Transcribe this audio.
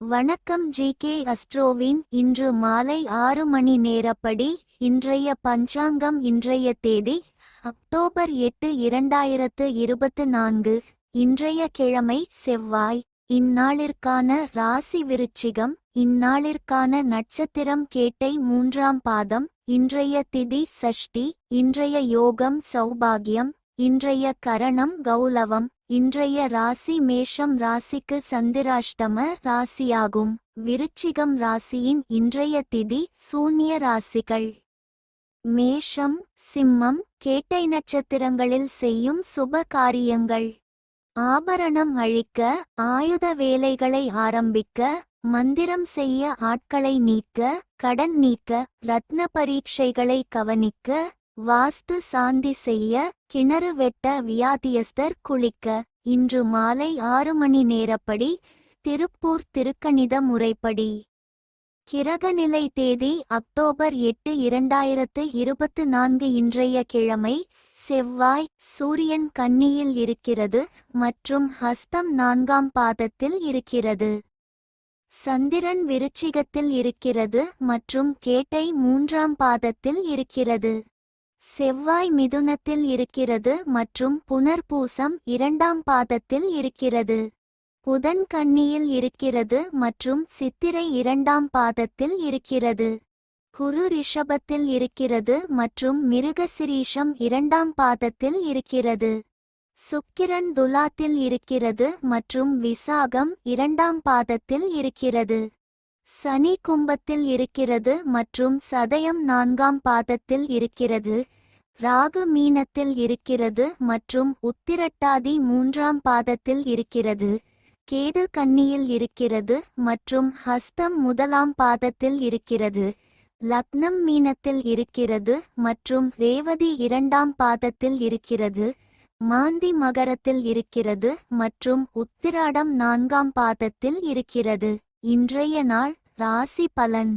வணக்கம் ஜி.கே. அஸ்ட்ரோவின் இன்று மாலை 6 மணி நேரப்படி இன்றைய பஞ்சாங்கம். இன்றைய தேதி அக்டோபர் 8, 2024. இன்றைய கிழமை செவ்வாய். இந்நாளிற்கான ராசி விருச்சிகம். இந்நாளிற்கான நட்சத்திரம் கேட்டை 3ஆம் பாதம். இன்றைய திதி சஷ்டி. இன்றைய யோகம் சௌபாகியம். இன்றைய கரணம் கௌலவம். இன்றைய ராசி மேஷம் ராசிக்கு சந்திராஷ்டம ராசியாகும். விருச்சிகம் ராசியின் இன்றைய திதி சூன்ய ராசிகள். மேஷம், சிம்மம், கேட்டை நட்சத்திரங்களில் செய்யும் சுப காரியங்கள். ஆபரணம் அழிக்க, ஆயுத வேலைகளை ஆரம்பிக்க, மந்திரம் செய்ய, ஆட்களை நீக்க, கடன் நீக்க, ரத்ன பரீட்சைகளை கவனிக்க, வாஸ்து சாந்தி செய்ய, கிணறு வெட்ட, வியாதியஸ்தர் குளிக்க. இன்று மாலை 6 மணி நேரப்படி திருப்பூர் திருக்கணித முறைப்படி. கிரகநிலை தேதி அக்டோபர் 8, 2024. இன்றைய கிழமை செவ்வாய். சூரியன் கன்னியில் இருக்கிறது மற்றும் ஹஸ்தம் 4ஆம் பாதத்தில் இருக்கிறது. சந்திரன் விருச்சிகத்தில் இருக்கிறது மற்றும் கேட்டை 3ஆம் பாதத்தில் இருக்கிறது. செவ்வாய் மிதுனத்தில் இருக்கிறது மற்றும் புனர்பூசம் 2ஆம் பாதத்தில் இருக்கிறது. புதன் கன்னியில் இருக்கிறது மற்றும் சித்திரை 2ஆம் பாதத்தில் இருக்கிறது. குரு ரிஷபத்தில் இருக்கிறது மற்றும் மிருகசிரீஷம் 2ஆம் பாதத்தில் இருக்கிறது. சுக்கிரன் துலாத்தில் இருக்கிறது மற்றும் விசாகம் 2ஆம் பாதத்தில் இருக்கிறது. சனி கும்பத்தில் இருக்கிறது மற்றும் சதயம் 4ஆம் பாதத்தில் இருக்கிறது. ராகு மீனத்தில் இருக்கிறது மற்றும் உத்திரட்டாதி 3ஆம் பாதத்தில் இருக்கிறது. கேது கன்னியில் இருக்கிறது மற்றும் ஹஸ்தம் 1ஆம் பாதத்தில் இருக்கிறது. லக்னம் மீனத்தில் இருக்கிறது மற்றும் ரேவதி 2ஆம் பாதத்தில் இருக்கிறது. மாந்தி மகரத்தில் இருக்கிறது மற்றும் உத்திராடம் 4ஆம் பாதத்தில் இருக்கிறது. இன்றைய நாள் ராசி பலன்.